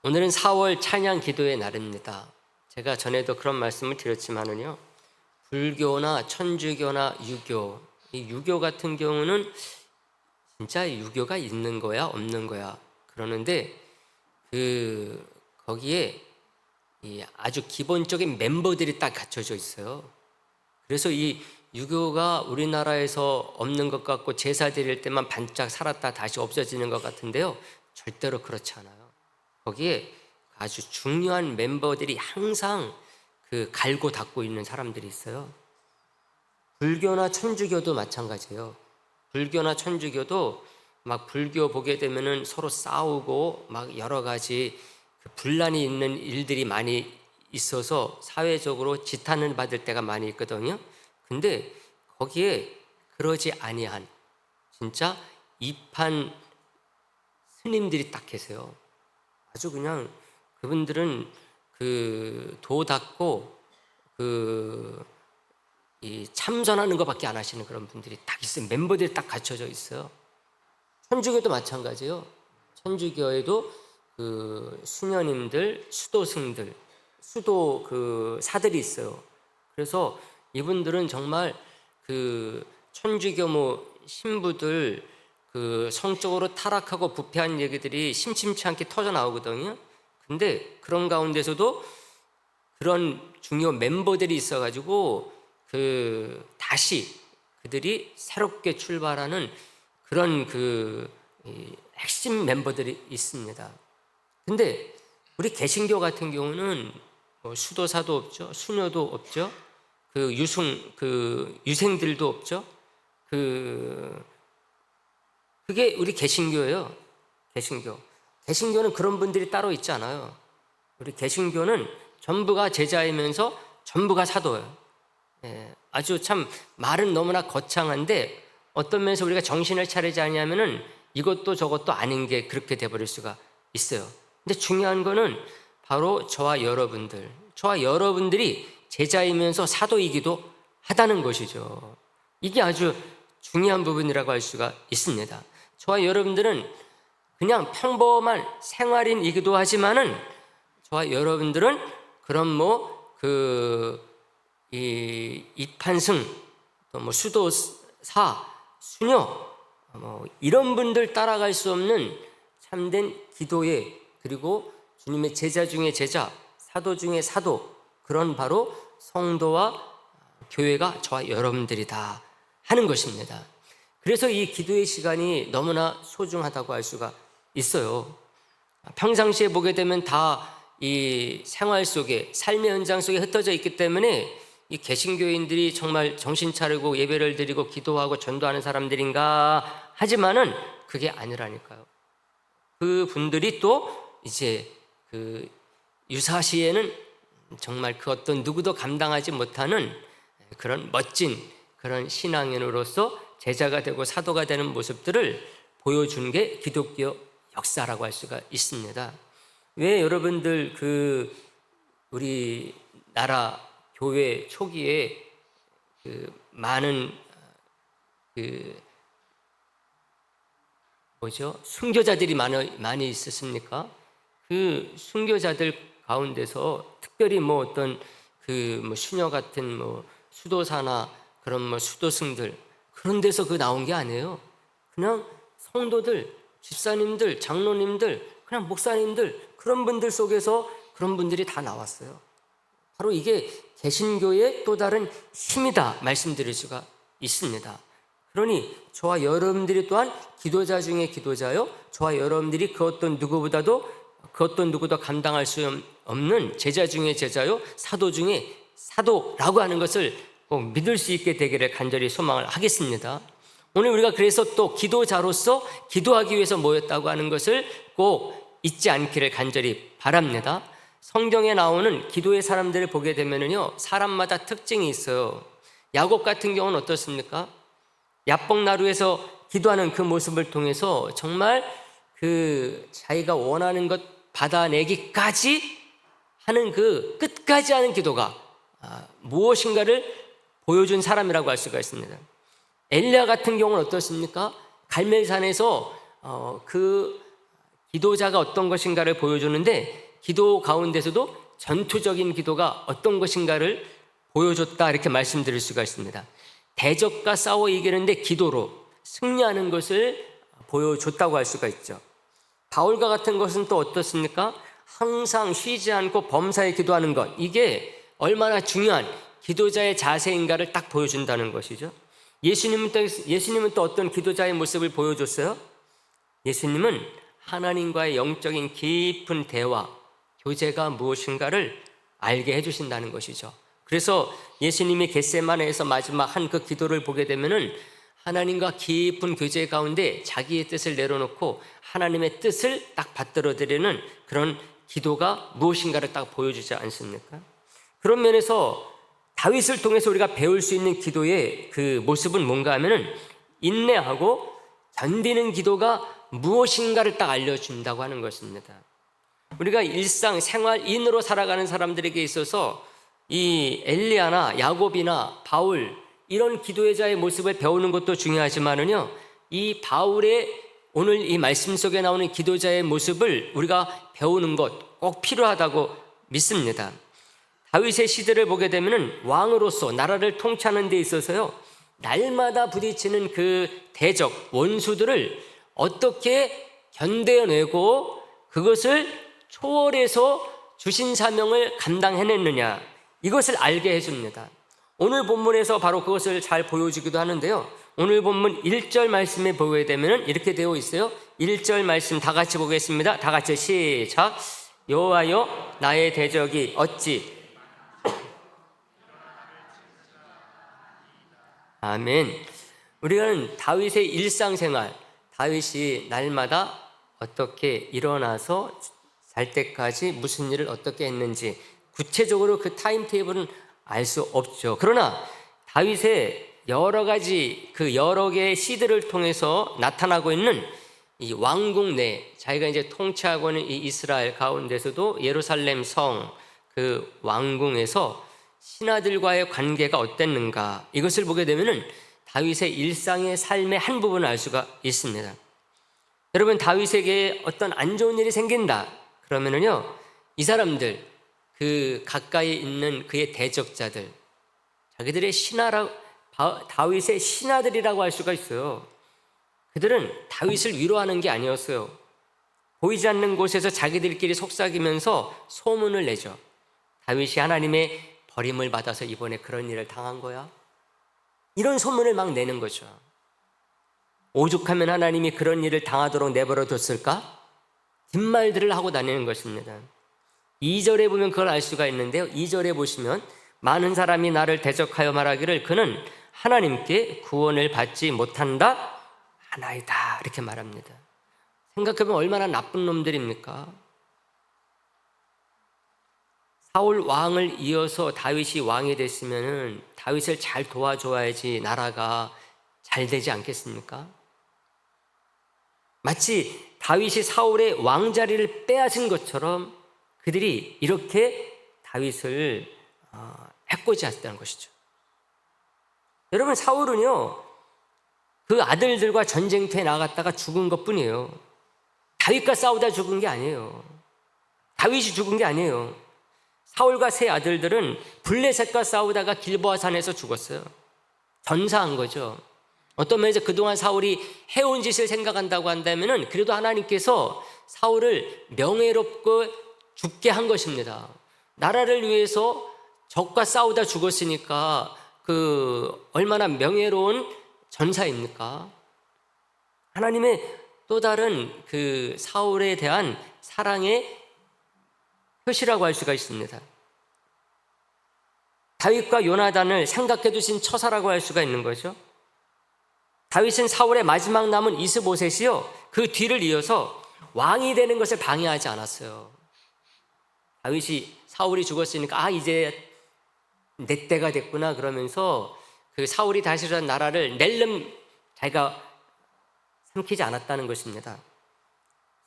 오늘은 4월 찬양 기도의 날입니다. 제가 전에도 그런 말씀을 드렸지만은요, 불교나 천주교나 유교, 이 유교 같은 경우는 진짜 유교가 있는 거야 없는 거야 그러는데 거기에 이 아주 기본적인 멤버들이 딱 갖춰져 있어요. 그래서 이 유교가 우리나라에서 없는 것 같고 제사 드릴 때만 반짝 살았다 다시 없어지는 것 같은데요, 절대로 그렇지 않아요. 거기에 아주 중요한 멤버들이 항상 갈고 닦고 있는 사람들이 있어요. 불교나 천주교도 마찬가지예요. 불교나 천주교도 막 불교 보게 되면은 서로 싸우고 막 여러 가지 분란이 있는 일들이 많이 있어서 사회적으로 지탄을 받을 때가 많이 있거든요. 근데 거기에 그러지 아니한 진짜 이판 스님들이 딱 계세요. 아주 그냥 그분들은 도 닦고 이 참선하는 것밖에 안 하시는 그런 분들이 딱 있어요. 멤버들이 딱 갖춰져 있어요. 천주교도 마찬가지예요. 천주교에도 수녀님들, 수도승들, 수도 사들이 있어요. 그래서 이분들은 정말 천주교 신부들 성적으로 타락하고 부패한 얘기들이 심심치 않게 터져 나오거든요. 근데 그런 가운데서도 그런 중요 멤버들이 있어가지고 다시 그들이 새롭게 출발하는 그런 핵심 멤버들이 있습니다. 근데 우리 개신교 같은 경우는 수도사도 없죠, 수녀도 없죠, 유생들도 없죠. 그게 우리 개신교예요. 개신교는 그런 분들이 따로 있지 않아요. 우리 개신교는 전부가 제자이면서 전부가 사도예요. 아주 참 말은 너무나 거창한데 어떤 면에서 우리가 정신을 차리지 않으면은 이것도 저것도 아닌 게 그렇게 돼버릴 수가 있어요. 근데 중요한 거는 바로 저와 여러분들이 제자이면서 사도이기도 하다는 것이죠. 이게 아주 중요한 부분이라고 할 수가 있습니다. 저와 여러분들은 그냥 평범한 생활인이기도 하지만은 저와 여러분들은 그런 이판승, 또 수도사, 수녀, 이런 분들 따라갈 수 없는 참된 기도의, 그리고 주님의 제자 중에 제자, 사도 중에 사도, 그런 바로 성도와 교회가 저와 여러분들이다 하는 것입니다. 그래서 이 기도의 시간이 너무나 소중하다고 할 수가 있어요. 평상시에 보게 되면 다 이 생활 속에, 삶의 현장 속에 흩어져 있기 때문에 이 개신교인들이 정말 정신 차리고 예배를 드리고 기도하고 전도하는 사람들인가 하지만은 그게 아니라니까요. 그 분들이 또 이제 유사시에는 정말 그 어떤 누구도 감당하지 못하는 그런 멋진 그런 신앙인으로서 제자가 되고 사도가 되는 모습들을 보여준 게 기독교 역사라고 할 수가 있습니다. 왜 여러분들 우리 나라 교회 초기에 많은 순교자들이 많이 있었습니까? 그 순교자들 가운데서 특별히 어떤 수녀 같은 수도사나 그런 수도승들, 그런 데서 나온 게 아니에요. 그냥 성도들, 집사님들, 장로님들, 그냥 목사님들, 그런 분들 속에서 그런 분들이 다 나왔어요. 바로 이게 개신교의 또 다른 힘이다 말씀드릴 수가 있습니다. 그러니 저와 여러분들이 또한 기도자 중에 기도자요, 저와 여러분들이 그 어떤 누구도 감당할 수 없는 제자 중에 제자요, 사도 중에 사도라고 하는 것을 꼭 믿을 수 있게 되기를 간절히 소망을 하겠습니다. 오늘 우리가 그래서 또 기도자로서 기도하기 위해서 모였다고 하는 것을 꼭 잊지 않기를 간절히 바랍니다. 성경에 나오는 기도의 사람들을 보게 되면요, 사람마다 특징이 있어요. 야곱 같은 경우는 어떻습니까? 야복나루에서 기도하는 그 모습을 통해서 정말 자기가 원하는 것 받아내기까지 하는 끝까지 하는 기도가 무엇인가를 보여준 사람이라고 할 수가 있습니다. 엘리야 같은 경우는 어떻습니까? 갈멜산에서 기도자가 어떤 것인가를 보여주는데 기도 가운데서도 전투적인 기도가 어떤 것인가를 보여줬다 이렇게 말씀드릴 수가 있습니다. 대적과 싸워 이기는데 기도로 승리하는 것을 보여줬다고 할 수가 있죠. 바울과 같은 것은 또 어떻습니까? 항상 쉬지 않고 범사에 기도하는 것, 이게 얼마나 중요한 기도자의 자세인가를 딱 보여준다는 것이죠. 예수님은 또 어떤 기도자의 모습을 보여줬어요? 예수님은 하나님과의 영적인 깊은 대화, 교제가 무엇인가를 알게 해주신다는 것이죠. 그래서 예수님이 겟세마네에서 마지막 한 그 기도를 보게 되면은 하나님과 깊은 교제 가운데 자기의 뜻을 내려놓고 하나님의 뜻을 딱 받들어드리는 그런 기도가 무엇인가를 딱 보여주지 않습니까? 그런 면에서 다윗을 통해서 우리가 배울 수 있는 기도의 그 모습은 뭔가 하면은 인내하고 견디는 기도가 무엇인가를 딱 알려준다고 하는 것입니다. 우리가 일상 생활인으로 살아가는 사람들에게 있어서 이 엘리야나 야곱이나 바울 이런 기도의 자의 모습을 배우는 것도 중요하지만은요, 이 바울의 오늘 이 말씀 속에 나오는 기도자의 모습을 우리가 배우는 것 꼭 필요하다고 믿습니다. 다윗의 시대를 보게 되면은 왕으로서 나라를 통치하는 데 있어서요, 날마다 부딪히는 그 대적 원수들을 어떻게 견뎌내고 그것을 초월해서 주신 사명을 감당해냈느냐, 이것을 알게 해줍니다. 오늘 본문에서 바로 그것을 잘 보여주기도 하는데요, 오늘 본문 1절 말씀에 보게 되면 이렇게 되어 있어요. 1절 말씀 다 같이 보겠습니다. 다 같이 시작. 여호와여, 나의 대적이 어찌. 아멘. 우리는 다윗의 일상생활, 다윗이 날마다 어떻게 일어나서 잘 때까지 무슨 일을 어떻게 했는지 구체적으로 그 타임테이블은 알 수 없죠. 그러나 다윗의 여러 가지 그 여러 개의 시들을 통해서 나타나고 있는 이 왕궁 내 자기가 이제 통치하고 있는 이 이스라엘 가운데서도 예루살렘 성 그 왕궁에서 신하들과의 관계가 어땠는가, 이것을 보게 되면은 다윗의 일상의 삶의 한 부분을 알 수가 있습니다. 여러분, 다윗에게 어떤 안 좋은 일이 생긴다 그러면은요, 이 사람들 그 가까이 있는 그의 대적자들, 자기들의 다윗의 신하들이라고 할 수가 있어요. 그들은 다윗을 위로하는 게 아니었어요. 보이지 않는 곳에서 자기들끼리 속삭이면서 소문을 내죠. 다윗이 하나님의 버림을 받아서 이번에 그런 일을 당한 거야, 이런 소문을 막 내는 거죠. 오죽하면 하나님이 그런 일을 당하도록 내버려 뒀을까? 뒷말들을 하고 다니는 것입니다. 2절에 보면 그걸 알 수가 있는데요, 2절에 보시면 많은 사람이 나를 대적하여 말하기를 그는 하나님께 구원을 받지 못한다 하나이다, 이렇게 말합니다. 생각해보면 얼마나 나쁜 놈들입니까? 사울 왕을 이어서 다윗이 왕이 됐으면 다윗을 잘 도와줘야지 나라가 잘 되지 않겠습니까? 마치 다윗이 사울의 왕자리를 빼앗은 것처럼 그들이 이렇게 다윗을 해코지했다는 것이죠. 여러분, 사울은요, 그 아들들과 전쟁터에 나갔다가 죽은 것뿐이에요. 다윗과 싸우다 죽은 게 아니에요. 다윗이 죽은 게 아니에요. 사울과 세 아들들은 블레셋과 싸우다가 길보아 산에서 죽었어요. 전사한 거죠. 어떤 면에서 그동안 사울이 해온 짓을 생각한다고 한다면은 그래도 하나님께서 사울을 명예롭고 죽게 한 것입니다. 나라를 위해서 적과 싸우다 죽었으니까 그 얼마나 명예로운 전사입니까? 하나님의 또 다른 그 사울에 대한 사랑의 표시라고 할 수가 있습니다. 다윗과 요나단을 생각해 두신 처사라고 할 수가 있는 거죠. 다윗은 사울의 마지막 남은 이스보셋이요, 그 뒤를 이어서 왕이 되는 것을 방해하지 않았어요. 다윗이 사울이 죽었으니까 이제 내 때가 됐구나 그러면서 그 사울이 다스리던 나라를 낼름 자기가 삼키지 않았다는 것입니다.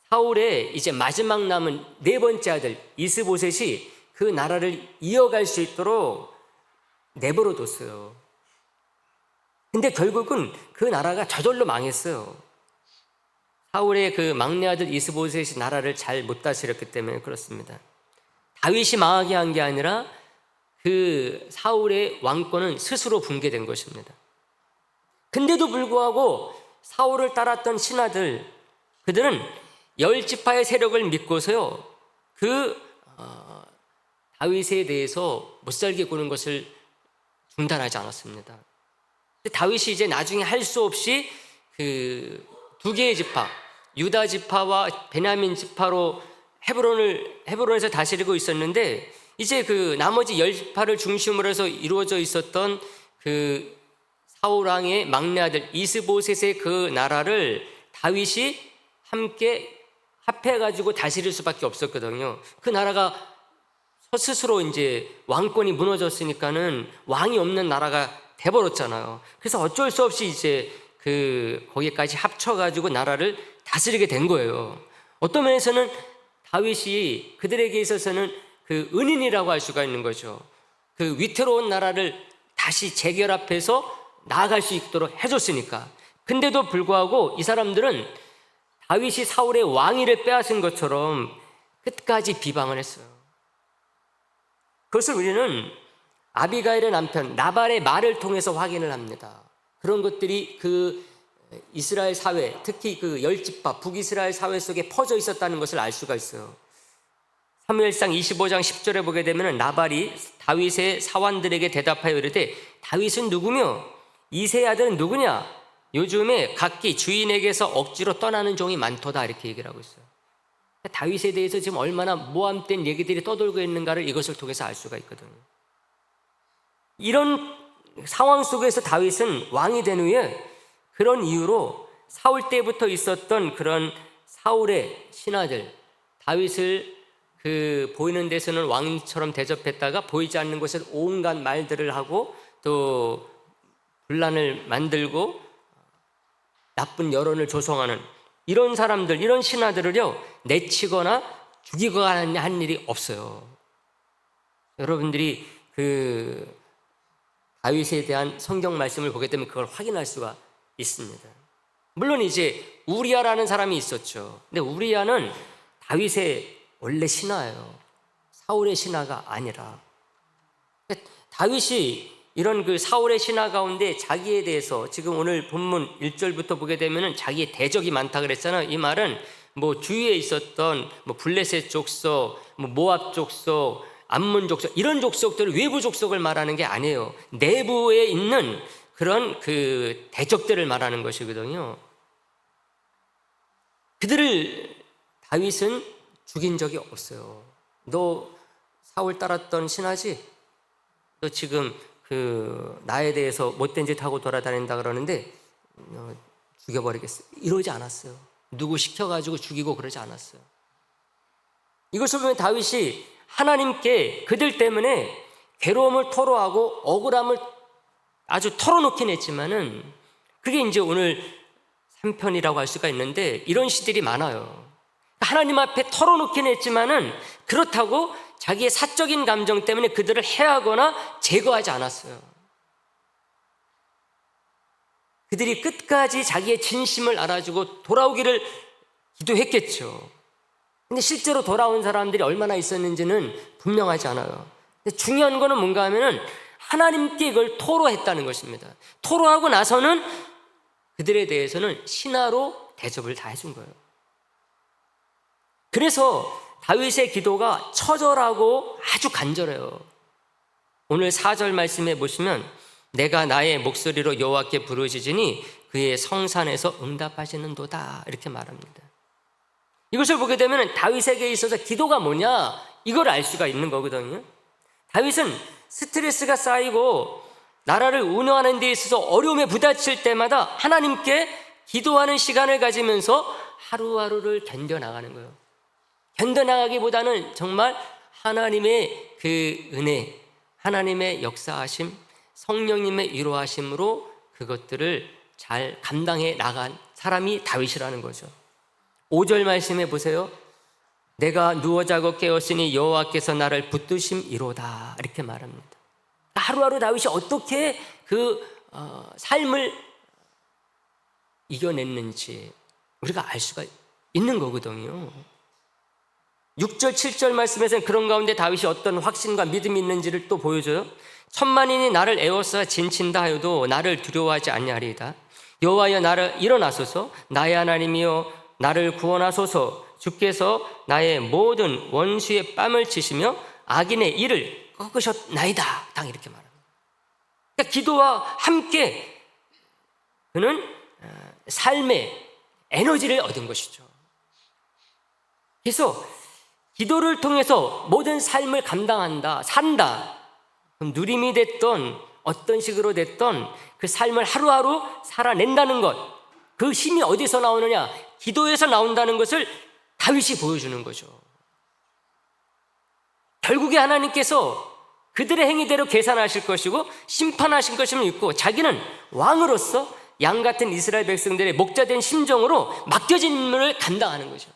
사울의 이제 마지막 남은 네 번째 아들 이스보셋이 그 나라를 이어갈 수 있도록 내버려 뒀어요. 근데 결국은 그 나라가 저절로 망했어요. 사울의 그 막내 아들 이스보셋이 나라를 잘 못 다스렸기 때문에 그렇습니다. 다윗이 망하게 한 게 아니라 그 사울의 왕권은 스스로 붕괴된 것입니다. 근데도 불구하고 사울을 따랐던 신하들, 그들은 10지파의 세력을 믿고서요 다윗에 대해서 못살게 구는 것을 중단하지 않았습니다. 다윗이 이제 나중에 할 수 없이 그 2개의 지파, 유다 지파와 베냐민 지파로 헤브론에서 다스리고 있었는데, 이제 그 나머지 10지파를 중심으로 해서 이루어져 있었던 그 사울 왕의 막내 아들 이스보셋의 그 나라를 다윗이 함께 합해가지고 다스릴 수밖에 없었거든요. 그 나라가 스스로 이제 왕권이 무너졌으니까는 왕이 없는 나라가 돼버렸잖아요. 그래서 어쩔 수 없이 이제 거기까지 합쳐가지고 나라를 다스리게 된 거예요. 어떤 면에서는 다윗이 그들에게 있어서는 그 은인이라고 할 수가 있는 거죠. 그 위태로운 나라를 다시 재결합해서 나아갈 수 있도록 해줬으니까. 근데도 불구하고 이 사람들은 다윗이 사울의 왕위를 빼앗은 것처럼 끝까지 비방을 했어요. 그것을 우리는 아비가일의 남편 나발의 말을 통해서 확인을 합니다. 그런 것들이 그 이스라엘 사회, 특히 그 10지파 북이스라엘 사회 속에 퍼져 있었다는 것을 알 수가 있어요. 사무엘상 25장 10절에 보게 되면 나발이 다윗의 사환들에게 대답하여 이르되 다윗은 누구며 이새의 아들은 누구냐? 요즘에 각기 주인에게서 억지로 떠나는 종이 많도다, 이렇게 얘기를 하고 있어요. 다윗에 대해서 지금 얼마나 모함된 얘기들이 떠돌고 있는가를 이것을 통해서 알 수가 있거든요. 이런 상황 속에서 다윗은 왕이 된 후에 그런 이유로 사울 때부터 있었던 그런 사울의 신하들, 다윗을 보이는 데서는 왕처럼 대접했다가 보이지 않는 곳에서 온갖 말들을 하고 또 분란을 만들고 나쁜 여론을 조성하는 이런 사람들, 이런 신하들을요 내치거나 죽이거나 한 일이 없어요. 여러분들이 다윗에 대한 성경 말씀을 보게 되면 그걸 확인할 수가 있습니다. 물론 이제 우리야라는 사람이 있었죠. 근데 우리야는 다윗의 원래 신하예요. 사울의 신하가 아니라. 다윗이 이런 사울의 신하 가운데 자기에 대해서 지금 오늘 본문 1절부터 보게 되면은 자기의 대적이 많다 그랬잖아요. 이 말은 뭐 주위에 있었던 블레셋 족속, 모압 족속, 암몬 족속, 이런 족속들을, 외부 족속을 말하는 게 아니에요. 내부에 있는 그런 대적들을 말하는 것이거든요. 그들을 다윗은 죽인 적이 없어요. 너 사울 따랐던 신하지? 너 지금 나에 대해서 못된 짓 하고 돌아다닌다 그러는데 죽여버리겠어, 이러지 않았어요. 누구 시켜가지고 죽이고 그러지 않았어요. 이것을 보면 다윗이 하나님께 그들 때문에 괴로움을 토로하고 억울함을 아주 털어놓긴 했지만은 그게 이제 오늘 3편이라고 할 수가 있는데 이런 시들이 많아요. 하나님 앞에 털어놓긴 했지만은 그렇다고 자기의 사적인 감정 때문에 그들을 해하거나 제거하지 않았어요. 그들이 끝까지 자기의 진심을 알아주고 돌아오기를 기도했겠죠. 근데 실제로 돌아온 사람들이 얼마나 있었는지는 분명하지 않아요. 근데 중요한 거는 뭔가 하면은 하나님께 이걸 토로했다는 것입니다. 토로하고 나서는 그들에 대해서는 신하로 대접을 다 해준 거예요. 그래서 다윗의 기도가 처절하고 아주 간절해요. 오늘 4절 말씀에 보시면 내가 나의 목소리로 여호와께 부르짖으니 그의 성산에서 응답하시는도다, 이렇게 말합니다. 이것을 보게 되면 다윗에게 있어서 기도가 뭐냐, 이걸 알 수가 있는 거거든요. 다윗은 스트레스가 쌓이고 나라를 운영하는 데 있어서 어려움에 부딪힐 때마다 하나님께 기도하는 시간을 가지면서 하루하루를 견뎌나가는 거예요. 견뎌나가기보다는 정말 하나님의 은혜, 하나님의 역사하심, 성령님의 위로하심으로 그것들을 잘 감당해 나간 사람이 다윗이라는 거죠. 5절 말씀해 보세요. 내가 누워 자고 깨었으니 여호와께서 나를 붙드심이로다, 이렇게 말합니다. 하루하루 다윗이 어떻게 그 삶을 이겨냈는지, 우리가 알 수가 있는 거거든요. 6절 7절 말씀에서는 그런 가운데 다윗이 어떤 확신과 믿음이 있는지를 또 보여줘요. 천만인이 나를 애워싸 진친다 하여도 나를 두려워하지 아니하리이다. 여호와여 나를 일어나소서. 나의 하나님이여 나를 구원하소서. 주께서 나의 모든 원수의 뺨을 치시며 악인의 일을 꺾으셨나이다. 딱 이렇게 말합니다. 그러니까 기도와 함께 그는 삶의 에너지를 얻은 것이죠. 그래서 기도를 통해서 모든 삶을 감당한다, 산다. 누림이 됐던 어떤 식으로 됐던 그 삶을 하루하루 살아낸다는 것, 그 힘이 어디서 나오느냐? 기도에서 나온다는 것을 다윗이 보여주는 거죠. 결국에 하나님께서 그들의 행위대로 계산하실 것이고 심판하실 것임을 믿고 자기는 왕으로서 양 같은 이스라엘 백성들의 목자된 심정으로 맡겨진 임무를 감당하는 거죠.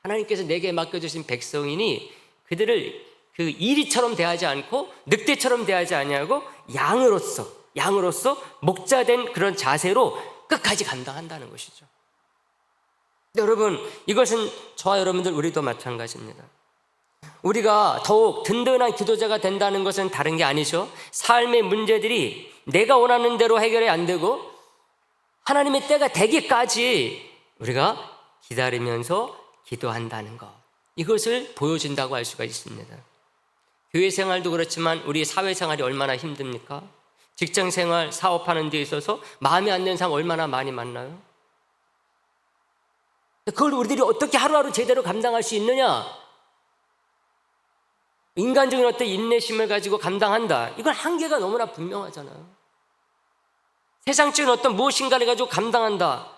하나님께서 내게 맡겨주신 백성이니 그들을 그 이리처럼 대하지 않고 늑대처럼 대하지 아니하고 양으로서 목자된 그런 자세로 끝까지 감당한다는 것이죠. 여러분, 이것은 저와 여러분들 우리도 마찬가지입니다. 우리가 더욱 든든한 기도자가 된다는 것은 다른 게 아니죠. 삶의 문제들이 내가 원하는 대로 해결이 안 되고 하나님의 때가 되기까지 우리가 기다리면서 기도한다는 것, 이것을 보여준다고 할 수가 있습니다. 교회 생활도 그렇지만 우리 사회 생활이 얼마나 힘듭니까? 직장 생활, 사업하는 데 있어서 마음에 안 드는 사람 얼마나 많이 만나요? 그걸 우리들이 어떻게 하루하루 제대로 감당할 수 있느냐? 인간적인 어떤 인내심을 가지고 감당한다. 이건 한계가 너무나 분명하잖아요. 세상적인 어떤 무엇인가를 가지고 감당한다.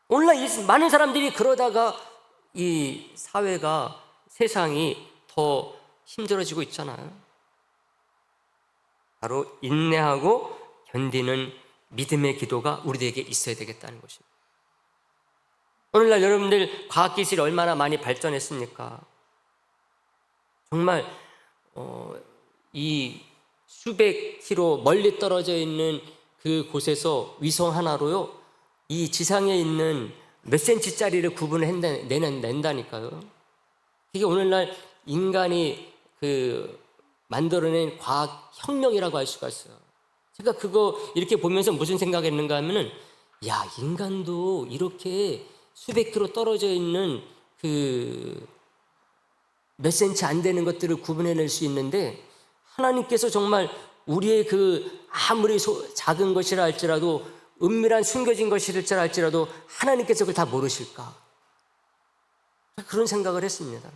오늘날 많은 사람들이 그러다가 이 사회가, 세상이 더 힘들어지고 있잖아요. 바로 인내하고 견디는 믿음의 기도가 우리에게 있어야 되겠다는 것입니다. 오늘날 여러분들 과학기술이 얼마나 많이 발전했습니까? 정말 이 수백 킬로 멀리 떨어져 있는 그 곳에서 위성 하나로요, 이 지상에 있는 몇 센치짜리를 낸다니까요. 이게 오늘날 인간이 만들어낸 과학 혁명이라고 할 수가 있어요. 제가 그거 이렇게 보면서 무슨 생각했는가 하면은, 야, 인간도 이렇게 수백 킬로 떨어져 있는 몇 센치 안 되는 것들을 구분해낼 수 있는데 하나님께서 정말 우리의 아무리 작은 것이라 할지라도 은밀한 숨겨진 것일지라 할지라도 하나님께서 그걸 다 모르실까? 그런 생각을 했습니다.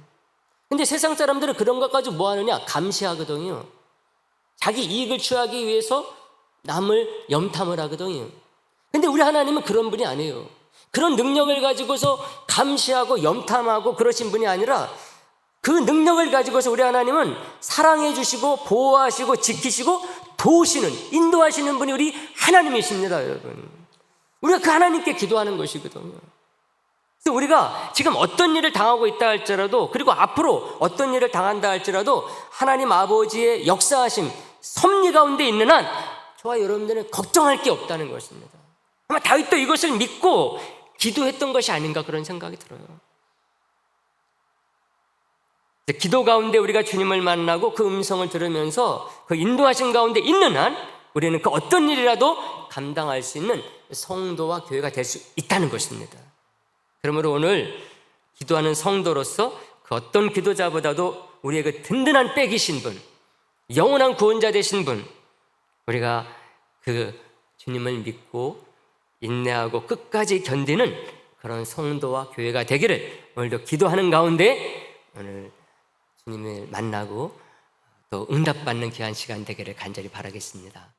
근데 세상 사람들은 그런 것 가지고 뭐 하느냐? 감시하거든요. 자기 이익을 취하기 위해서 남을 염탐을 하거든요. 근데 우리 하나님은 그런 분이 아니에요. 그런 능력을 가지고서 감시하고 염탐하고 그러신 분이 아니라 그 능력을 가지고서 우리 하나님은 사랑해 주시고 보호하시고 지키시고 도우시는, 인도하시는 분이 우리 하나님이십니다, 여러분. 우리가 그 하나님께 기도하는 것이거든요. 그래서 우리가 지금 어떤 일을 당하고 있다 할지라도, 그리고 앞으로 어떤 일을 당한다 할지라도 하나님 아버지의 역사하심, 섭리 가운데 있는 한 저와 여러분들은 걱정할 게 없다는 것입니다. 아마 다윗도 이것을 믿고 기도했던 것이 아닌가 그런 생각이 들어요. 기도 가운데 우리가 주님을 만나고 그 음성을 들으면서 그 인도하신 가운데 있는 한 우리는 그 어떤 일이라도 감당할 수 있는 성도와 교회가 될 수 있다는 것입니다. 그러므로 오늘 기도하는 성도로서 그 어떤 기도자보다도 우리의 그 든든한 백이신 분, 영원한 구원자 되신 분, 우리가 그 주님을 믿고 인내하고 끝까지 견디는 그런 성도와 교회가 되기를 오늘도 기도하는 가운데 오늘 주님을 만나고 또 응답받는 귀한 시간 되기를 간절히 바라겠습니다.